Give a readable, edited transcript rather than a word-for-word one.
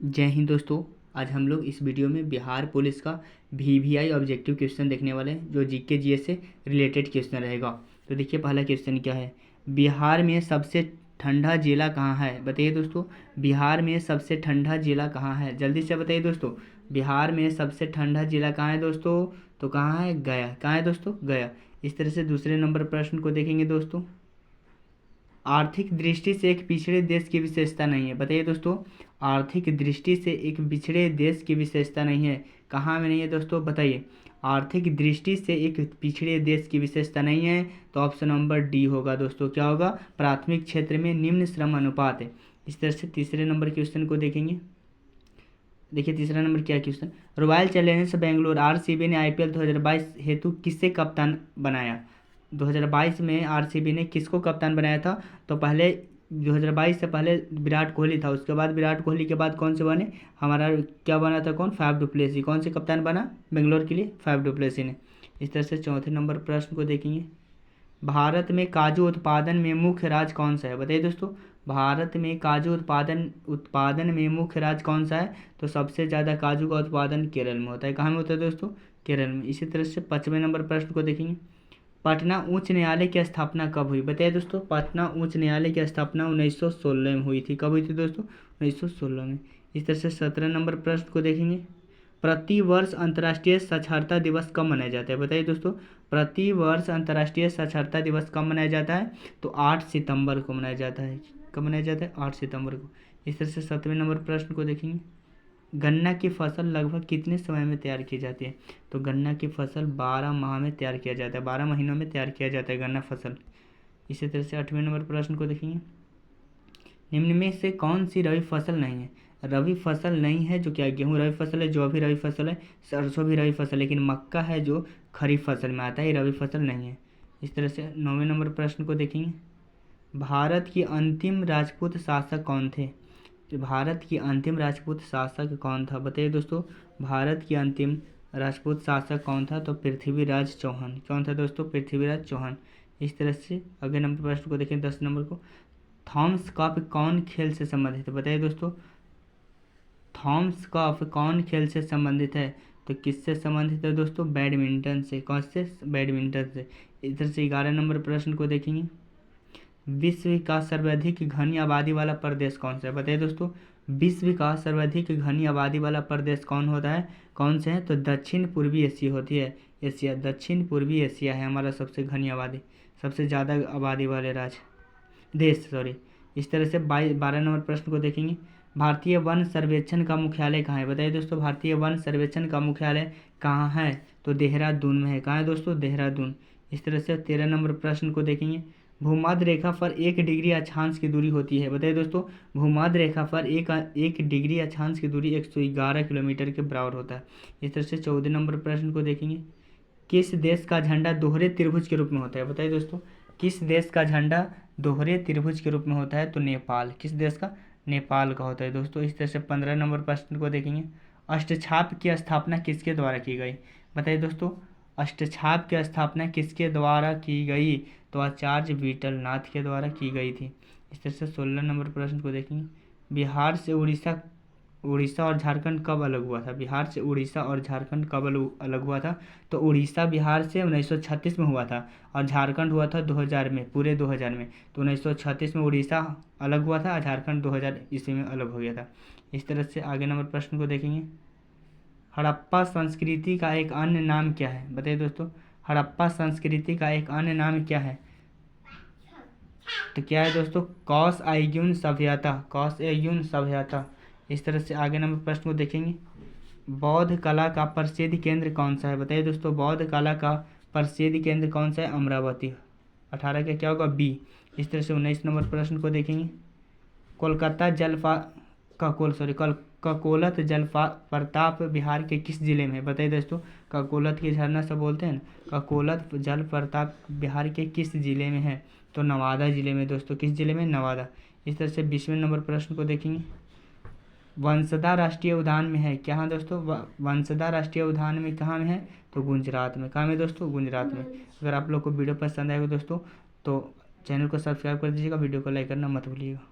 जय हिंद दोस्तों। आज हम लोग इस वीडियो में बिहार पुलिस का वीवीआई ऑब्जेक्टिव क्वेश्चन देखने वाले हैं, जो जीके जीएस से रिलेटेड क्वेश्चन रहेगा। तो देखिए पहला क्वेश्चन क्या है। बिहार में सबसे ठंडा जिला कहाँ है? बताइए दोस्तों, बिहार में सबसे ठंडा जिला कहाँ है? जल्दी से बताइए दोस्तों, बिहार में सबसे ठंडा जिला कहाँ है दोस्तों? तो कहाँ है? गया। कहाँ है दोस्तों? गया। इस तरह से दूसरे नंबर प्रश्न को देखेंगे दोस्तों। आर्थिक दृष्टि से एक पिछड़े देश की विशेषता नहीं है। बताइए दोस्तों, आर्थिक दृष्टि से एक पिछड़े देश की विशेषता नहीं है। कहाँ में नहीं है दोस्तों? बताइए। आर्थिक दृष्टि से एक पिछड़े देश की विशेषता नहीं है, तो ऑप्शन नंबर डी होगा दोस्तों। क्या होगा? प्राथमिक क्षेत्र में निम्न श्रम अनुपात है। इस तरह से तीसरे नंबर क्वेश्चन को देखेंगे। देखिए तीसरा नंबर क्या question. Royal Challengers Bangalore RCB ने आईपीएल 2022 हेतु किसे कप्तान बनाया? 2022 में आरसीबी ने किसको कप्तान बनाया था? तो पहले 2022 से पहले विराट कोहली था, उसके बाद विराट कोहली के बाद कौन से बने? हमारा क्या बना था? कौन? Faf du Plessis. कौन से कप्तान बना बेंगलोर के लिए? फैफ डु प्लेसी ने। इस तरह से चौथे नंबर प्रश्न को देखेंगे। भारत में काजू उत्पादन में मुख्य राज्य कौन सा है? बताइए दोस्तों, भारत में काजू उत्पादन में मुख्य राज्य कौन सा है? तो सबसे ज़्यादा काजू का उत्पादन केरल में होता है। कहाँ में होता है दोस्तों? केरल में। इसी तरह से 5वें नंबर प्रश्न को देखेंगे। पटना उच्च न्यायालय की स्थापना कब हुई? बताइए दोस्तों, पटना उच्च न्यायालय की स्थापना 1916 में हुई थी। कब हुई थी दोस्तों? 1916 में। इस तरह से 17 नंबर प्रश्न को देखेंगे। प्रति वर्ष अंतर्राष्ट्रीय साक्षरता दिवस कब मनाया जाता है? बताइए दोस्तों, प्रति वर्ष अंतर्राष्ट्रीय साक्षरता दिवस कब मनाया जाता है? तो 8 सितंबर को मनाया जाता है। कब मनाया जाता है? 8 सितंबर को। इस तरह से 7वें नंबर प्रश्न को देखेंगे। गन्ना की फसल लगभग कितने समय में तैयार की जाती है? तो गन्ना की फसल 12 माह में तैयार किया जाता है, 12 महीनों में तैयार किया जाता है गन्ना फसल। इसी तरह से 8वें नंबर प्रश्न को देखेंगे। निम्न में से कौन सी रबी फसल नहीं है? रबी फसल नहीं है जो क्या? गेहूँ रबी फसल है, जौ भी रबी फसल है, सरसों भी रबी फसल है, लेकिन मक्का है जो खरीफ फसल में आता है, ये रबी फसल नहीं है। इस तरह से 9वें नंबर प्रश्न को देखेंगे। भारत की अंतिम राजपूत शासक कौन थे? तो भारत की अंतिम राजपूत शासक कौन था? बताइए दोस्तों, भारत की अंतिम राजपूत शासक कौन था? तो पृथ्वीराज चौहान। कौन था दोस्तों? पृथ्वीराज चौहान। इस तरह से अगले नंबर प्रश्न को देखें, 10 नंबर को। थॉमस कप कौन खेल से संबंधित है? बताइए दोस्तों, थॉमस कप कौन खेल से संबंधित है? तो किससे संबंधित है दोस्तों? बैडमिंटन से। कौन से? बैडमिंटन से। इधर से 11 नंबर प्रश्न को देखेंगे। विश्व का सर्वाधिक घनी आबादी वाला प्रदेश कौन सा है? बताइए दोस्तों, विश्व का सर्वाधिक घनी आबादी वाला प्रदेश कौन होता है? कौन से है? तो दक्षिण पूर्वी एशिया होती है। एशिया, दक्षिण पूर्वी एशिया है हमारा सबसे घनी आबादी, सबसे ज़्यादा आबादी वाले देश। सॉरी। इस तरह से 12 नंबर प्रश्न को देखेंगे। भारतीय वन सर्वेक्षण का मुख्यालय कहाँ है? बताइए दोस्तों, भारतीय वन सर्वेक्षण का मुख्यालय कहाँ है? तो देहरादून में है। कहाँ है दोस्तों? देहरादून। इस तरह से 13 नंबर प्रश्न को देखेंगे। भूमध्य रेखा पर 1 डिग्री अक्षांश की दूरी होती है। बताइए दोस्तों, भूमध्य रेखा पर एक डिग्री अक्षांश की दूरी 111 किलोमीटर के बराबर होता है। इस तरह से 14 नंबर प्रश्न को देखेंगे। किस देश का झंडा दोहरे त्रिभुज के रूप में होता है? बताइए दोस्तों, किस देश का झंडा दोहरे त्रिभुज के रूप में होता है? तो नेपाल। किस देश का? नेपाल का होता है दोस्तों। इस तरह से 15 नंबर प्रश्न को देखेंगे। अष्टछाप की स्थापना किसके द्वारा की गई? बताइए दोस्तों, अष्टछाप की स्थापना किसके द्वारा की गई? तो आचार्य विठलनाथ के द्वारा की गई थी। इस तरह से 16 नंबर प्रश्न को देखेंगे। बिहार से उड़ीसा और झारखंड कब अलग हुआ था? बिहार से उड़ीसा और झारखंड कब अलग हुआ था? तो उड़ीसा बिहार से 1936 में हुआ था, और झारखंड हुआ था 2000 में, पूरे 2000 में। तो 1936 में उड़ीसा अलग हुआ था और झारखंड 2000 ईस्वी में अलग हो गया था। इस तरह से आगे नंबर प्रश्न को देखेंगे। हड़प्पा संस्कृति का एक अन्य नाम क्या है? बताइए दोस्तों, हड़प्पा संस्कृति का एक अन्य नाम क्या है? तो क्या है दोस्तों? कौश आइग्यून सभ्यता। कौश आइग्यून सभ्यता। इस तरह से आगे नंबर प्रश्न को देखेंगे। बौद्ध कला का प्रसिद्ध केंद्र कौन सा है? बताइए दोस्तों, बौद्ध कला का प्रसिद्ध केंद्र कौन सा है? अमरावती। 18 का क्या होगा? बी। इस तरह से 19 नंबर प्रश्न को देखेंगे। कोलकाता ककोलत जलप्रपात बिहार के किस जिले में है? बताइए दोस्तों, ककोलत के झरना से बोलते हैं ना, ककोलत जलप्रपात बिहार के किस जिले में है? तो नवादा जिले में दोस्तों। किस जिले में? नवादा। इस तरह से 20वें नंबर प्रश्न को देखेंगे। वंसदा राष्ट्रीय उद्यान में है। क्या है दोस्तों? वंसदा राष्ट्रीय उद्यान में कहाँ में है? तो गुजरात में। कहाँ में दोस्तों? गुजरात में। अगर आप लोग को वीडियो पसंद आएगा दोस्तों तो चैनल को सब्सक्राइब कर दीजिएगा, वीडियो को लाइक करना मत भूलिएगा।